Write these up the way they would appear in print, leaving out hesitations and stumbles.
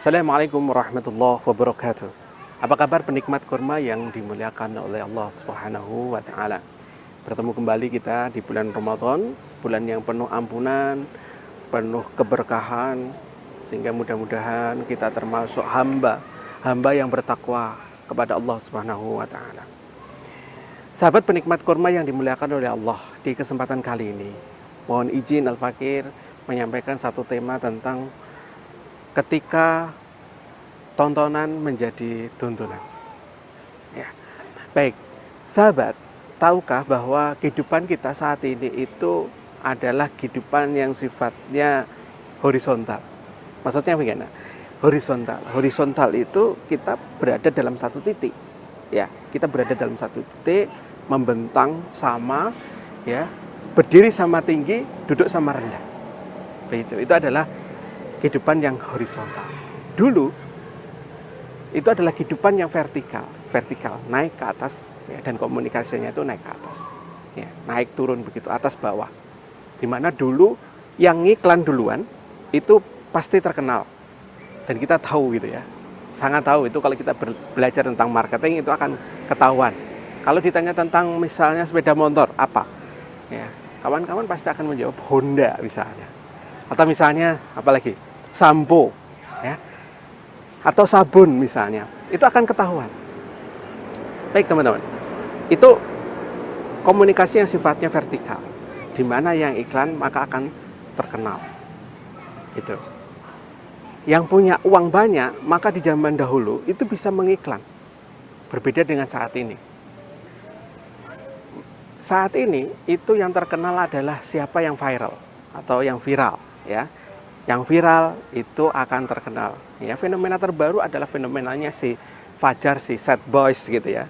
Assalamualaikum warahmatullahi wabarakatuh. Apa kabar penikmat kurma yang dimuliakan oleh Allah Subhanahu wa taala? Bertemu kembali kita di bulan Ramadan, bulan yang penuh ampunan, penuh keberkahan, sehingga mudah-mudahan kita termasuk hamba yang bertakwa kepada Allah Subhanahu wa taala. Sahabat penikmat kurma yang dimuliakan oleh Allah, di kesempatan kali ini mohon izin Al-Fakir menyampaikan satu tema tentang ketika tontonan menjadi tuntunan. Ya. Baik, sahabat, tahukah bahwa kehidupan kita saat ini itu adalah kehidupan yang sifatnya horizontal? Maksudnya bagaimana? Horizontal. Horizontal itu kita berada dalam satu titik. Ya, kita berada dalam satu titik, membentang sama, ya, berdiri sama tinggi, duduk sama rendah. Begitu. Itu adalah kehidupan yang horizontal. Dulu itu adalah kehidupan yang vertikal, naik ke atas, ya, dan komunikasinya itu naik ke atas, ya, naik turun begitu, atas bawah. Dimana dulu yang ngiklan duluan itu pasti terkenal, dan kita tahu gitu ya, sangat tahu itu kalau kita belajar tentang marketing itu akan ketahuan. Kalau ditanya tentang misalnya sepeda motor apa, ya, kawan-kawan pasti akan menjawab Honda misalnya, atau misalnya apalagi sampo, ya, atau sabun misalnya, itu akan ketahuan. Baik teman-teman, itu komunikasi yang sifatnya vertikal, di mana yang iklan maka akan terkenal. Itu. Yang punya uang banyak maka di zaman dahulu itu bisa mengiklan. Berbeda dengan saat ini. Saat ini itu yang terkenal adalah siapa yang viral atau yang viral, ya. Yang viral itu akan terkenal. Ya, fenomena terbaru adalah fenomenanya si Fajar, si Sad Boys gitu ya.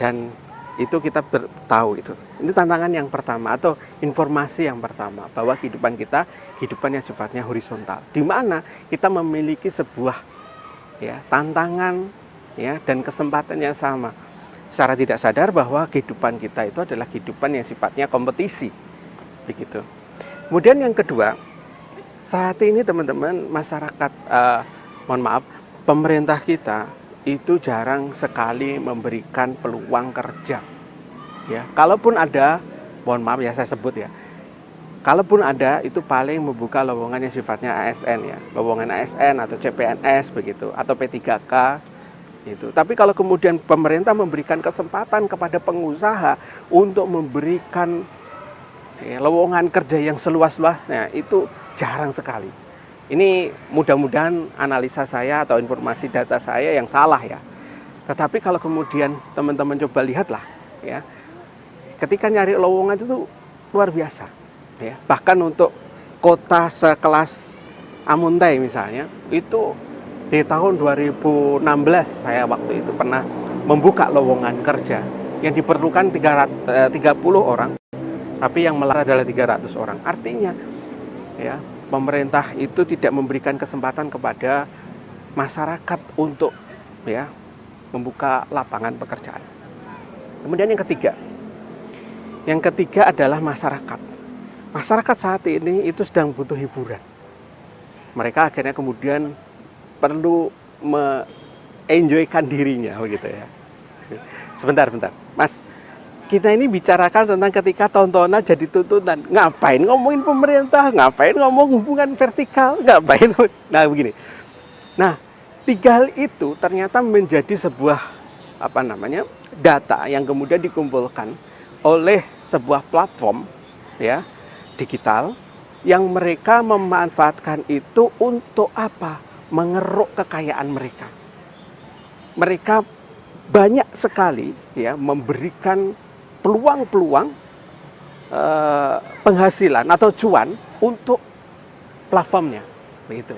Dan itu kita tahu itu. Ini tantangan yang pertama atau informasi yang pertama bahwa kehidupan kita kehidupan yang sifatnya horizontal. Di mana kita memiliki sebuah, ya, tantangan, ya, dan kesempatan yang sama. Secara tidak sadar bahwa kehidupan kita itu adalah kehidupan yang sifatnya kompetisi. Begitu. Kemudian yang kedua, saat ini teman-teman masyarakat, pemerintah kita itu jarang sekali memberikan peluang kerja. Ya, kalaupun ada, mohon maaf ya saya sebut ya, kalaupun ada itu paling membuka lowongan yang sifatnya ASN ya, lowongan ASN atau CPNS begitu, atau P3K itu. Tapi kalau kemudian pemerintah memberikan kesempatan kepada pengusaha untuk memberikan, ya, lowongan kerja yang seluas-luasnya itu jarang sekali. Ini mudah-mudahan analisa saya atau informasi data saya yang salah ya. Tetapi kalau kemudian teman-teman coba lihatlah, ya, ketika nyari lowongan itu luar biasa. Ya. Bahkan untuk kota sekelas Amuntai misalnya, itu di tahun 2016 saya waktu itu pernah membuka lowongan kerja yang diperlukan 30 orang, tapi yang melamar adalah 300 orang. Artinya, ya, pemerintah itu tidak memberikan kesempatan kepada masyarakat untuk, ya, membuka lapangan pekerjaan. Kemudian yang ketiga adalah masyarakat. Masyarakat saat ini itu sedang butuh hiburan. Mereka akhirnya kemudian perlu me-enjoykan dirinya, begitu ya. Sebentar, Mas. Kita ini bicarakan tentang ketika tontonan jadi tuntunan. Ngapain ngomongin pemerintah? Ngapain ngomong hubungan vertikal? Ngapain? Nah, begini. Nah, 3 hal itu ternyata menjadi sebuah data yang kemudian dikumpulkan oleh sebuah platform, ya, digital yang mereka memanfaatkan itu untuk apa? Mengeruk kekayaan mereka. Mereka banyak sekali, ya, memberikan peluang-peluang penghasilan atau cuan untuk platformnya, begitu.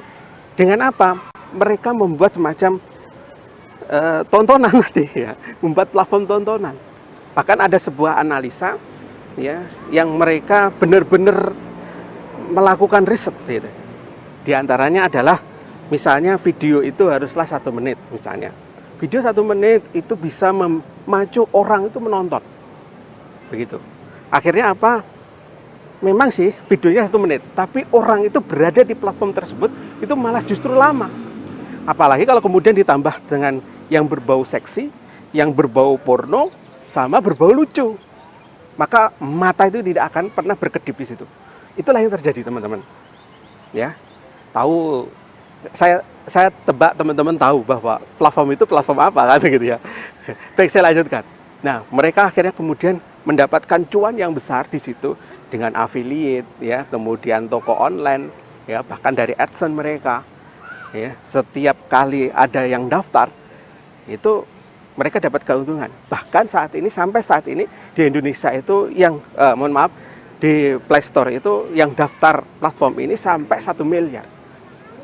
Dengan apa? Mereka membuat semacam tontonan tadi, ya, membuat platform tontonan. Bahkan ada sebuah analisa, ya, yang mereka benar-benar melakukan riset, gitu. Di antaranya adalah misalnya video itu haruslah 1 menit misalnya. Video 1 menit itu bisa memacu orang itu menonton. Begitu. Akhirnya apa? Memang sih videonya 1 menit, tapi orang itu berada di platform tersebut itu malah justru lama. Apalagi kalau kemudian ditambah dengan yang berbau seksi, yang berbau porno, sama berbau lucu. Maka mata itu tidak akan pernah berkedip di situ. Itulah yang terjadi, teman-teman. Ya. Tahu, saya tebak teman-teman tahu bahwa platform itu platform apa kan gitu ya. Baik, saya lanjutkan. Nah, mereka akhirnya kemudian mendapatkan cuan yang besar di situ dengan affiliate ya, kemudian toko online ya, bahkan dari AdSense mereka ya, setiap kali ada yang daftar itu mereka dapat keuntungan. Bahkan sampai saat ini di Indonesia itu yang mohon maaf, di Play Store itu yang daftar platform ini sampai 1 miliar.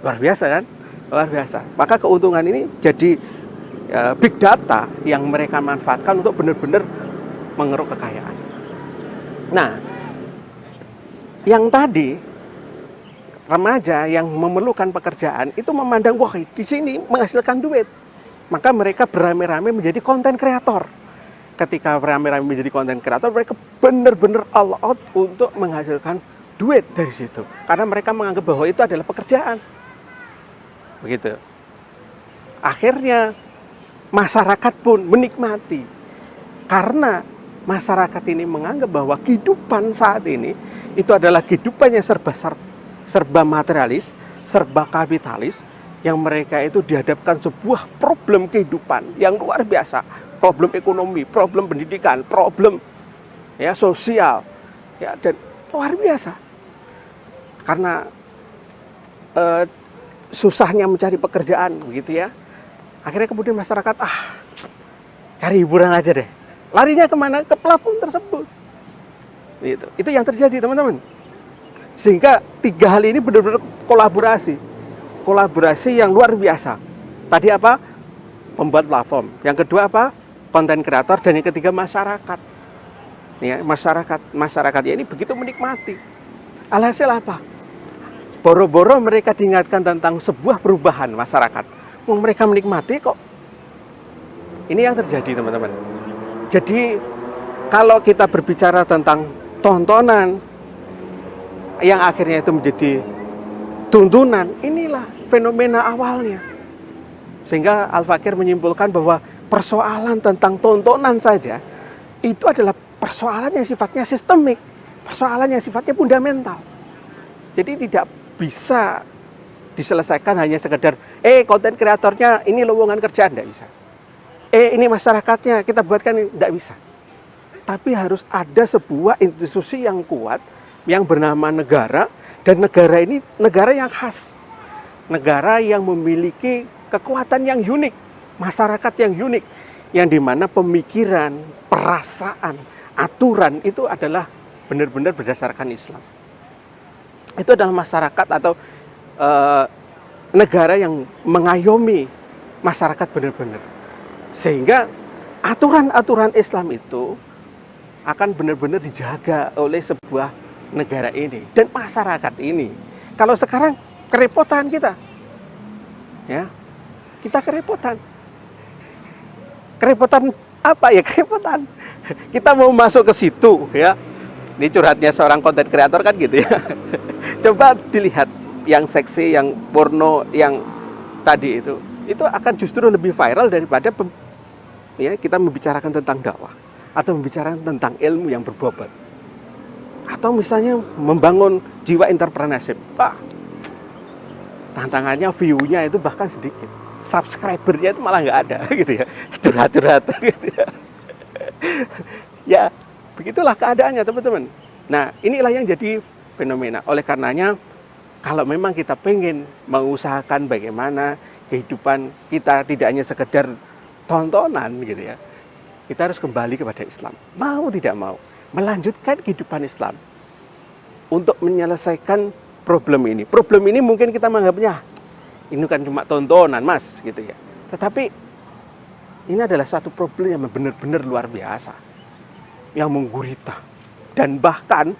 Luar biasa kan? Luar biasa. Maka keuntungan ini jadi big data yang mereka manfaatkan untuk benar-benar mengeruk kekayaan. Nah, yang tadi remaja yang memerlukan pekerjaan itu memandang, wah di sini menghasilkan duit. Maka mereka beramai-ramai menjadi konten kreator. Ketika beramai-ramai menjadi konten kreator, mereka benar-benar all out untuk menghasilkan duit dari situ. Karena mereka menganggap bahwa itu adalah pekerjaan. Begitu. Akhirnya masyarakat pun menikmati. Karena masyarakat ini menganggap bahwa kehidupan saat ini itu adalah kehidupan yang serba materialis, serba kapitalis, yang mereka itu dihadapkan sebuah problem kehidupan yang luar biasa, problem ekonomi, problem pendidikan, problem ya sosial, ya, dan luar biasa. Karena susahnya mencari pekerjaan, begitu ya. Akhirnya kemudian masyarakat cari hiburan aja deh. Larinya kemana? Ke platform tersebut. Gitu. Itu yang terjadi, teman-teman. Sehingga 3 hal ini benar-benar kolaborasi. Kolaborasi yang luar biasa. Tadi apa? Pembuat platform. Yang kedua apa? Konten kreator. Dan yang ketiga masyarakat. Ya, masyarakat ini begitu menikmati. Alhasil apa? Boro-boro mereka diingatkan tentang sebuah perubahan masyarakat. Mereka menikmati kok. Ini yang terjadi, teman-teman. Jadi kalau kita berbicara tentang tontonan yang akhirnya itu menjadi tuntunan, inilah fenomena awalnya. Sehingga Al-Fakir menyimpulkan bahwa persoalan tentang tontonan saja itu adalah persoalan yang sifatnya sistemik, persoalan yang sifatnya fundamental. Jadi tidak bisa diselesaikan hanya sekedar konten kreatornya ini lowongan kerjaan, tidak bisa. Ini masyarakatnya kita buatkan, tidak bisa. Tapi harus ada sebuah institusi yang kuat yang bernama negara, dan negara ini negara yang khas. Negara yang memiliki kekuatan yang unik, masyarakat yang unik, yang dimana pemikiran, perasaan, aturan itu adalah benar-benar berdasarkan Islam. Itu adalah masyarakat atau negara yang mengayomi masyarakat benar-benar. Sehingga aturan-aturan Islam itu akan benar-benar dijaga oleh sebuah negara ini dan masyarakat ini. Kalau sekarang kerepotan kita, ya, kita kerepotan. Kerepotan apa ya? Kerepotan. Kita mau masuk ke situ, ya. Ini curhatnya seorang konten kreator kan gitu ya. Coba dilihat yang seksi, yang porno, yang tadi itu akan justru lebih viral daripada ya kita membicarakan tentang dakwah atau membicarakan tentang ilmu yang berbobot, atau misalnya membangun jiwa entrepreneurship. Tantangannya view-nya itu bahkan sedikit, subscriber-nya itu malah nggak ada gitu ya, curhat-curhat gitu ya. Ya begitulah keadaannya, teman-teman. Nah, inilah yang jadi fenomena. Oleh karenanya, kalau memang kita pengen mengusahakan bagaimana kehidupan kita tidak hanya sekedar tontonan gitu ya, kita harus kembali kepada Islam. Mau tidak mau, melanjutkan kehidupan Islam untuk menyelesaikan problem ini. Problem ini mungkin kita menganggapnya ini kan cuma tontonan, Mas, gitu ya. Tetapi ini adalah suatu problem yang benar-benar luar biasa, yang menggurita, dan bahkan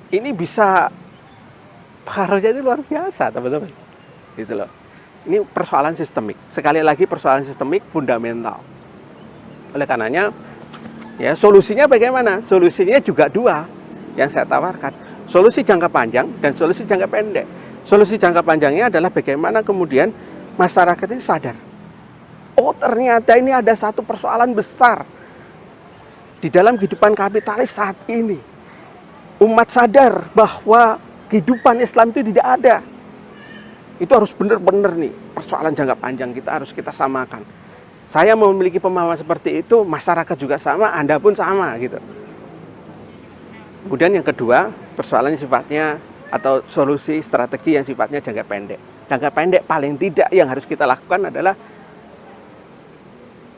ini bisa pengaruhnya itu luar biasa, teman-teman. Gitu loh. Ini persoalan sistemik. Sekali lagi persoalan sistemik fundamental. Oleh karenanya, ya solusinya bagaimana? Solusinya juga dua yang saya tawarkan. Solusi jangka panjang dan solusi jangka pendek. Solusi jangka panjangnya adalah bagaimana kemudian masyarakat ini sadar, oh ternyata ini ada satu persoalan besar di dalam kehidupan kapitalis saat ini. Umat sadar bahwa kehidupan Islam itu tidak ada. Itu harus benar-benar nih, persoalan jangka panjang harus kita samakan. Saya memiliki pemahaman seperti itu, masyarakat juga sama, Anda pun sama gitu. Kemudian yang kedua, persoalannya sifatnya atau solusi strategi yang sifatnya jangka pendek. Jangka pendek paling tidak yang harus kita lakukan adalah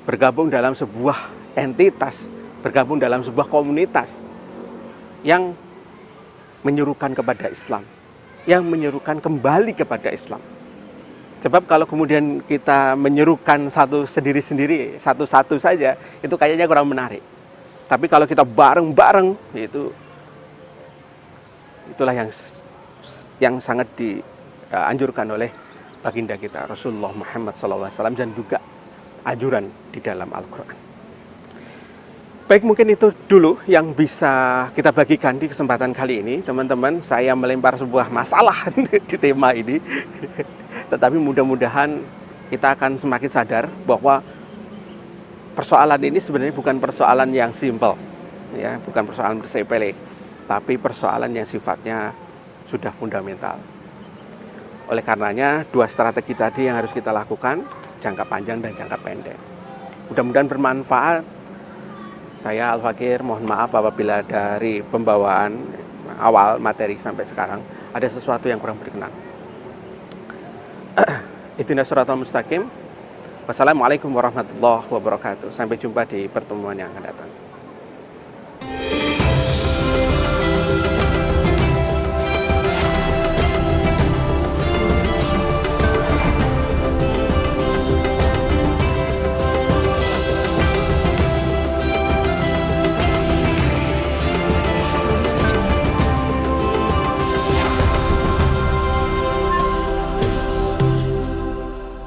bergabung dalam sebuah entitas, bergabung dalam sebuah komunitas yang menyerukan kepada Islam, yang menyerukan kembali kepada Islam. Sebab kalau kemudian kita menyerukan satu sendiri-sendiri, satu-satu saja, itu kayaknya kurang menarik. Tapi kalau kita bareng-bareng, itulah yang sangat dianjurkan oleh baginda kita Rasulullah Muhammad SAW dan juga anjuran di dalam Al-Quran. Baik, mungkin itu dulu yang bisa kita bagikan di kesempatan kali ini, teman-teman. Saya melempar sebuah masalah di tema ini, tetapi mudah-mudahan kita akan semakin sadar bahwa persoalan ini sebenarnya bukan persoalan yang simpel, ya, bukan persoalan bersepele, tapi persoalan yang sifatnya sudah fundamental. Oleh karenanya, dua strategi tadi yang harus kita lakukan, jangka panjang dan jangka pendek. Mudah-mudahan bermanfaat. Saya Al-Fakir, mohon maaf apabila dari pembawaan awal materi sampai sekarang ada sesuatu yang kurang berkenan. Ihdinas siratal mustaqim. Wassalamualaikum warahmatullahi wabarakatuh. Sampai jumpa di pertemuan yang akan datang.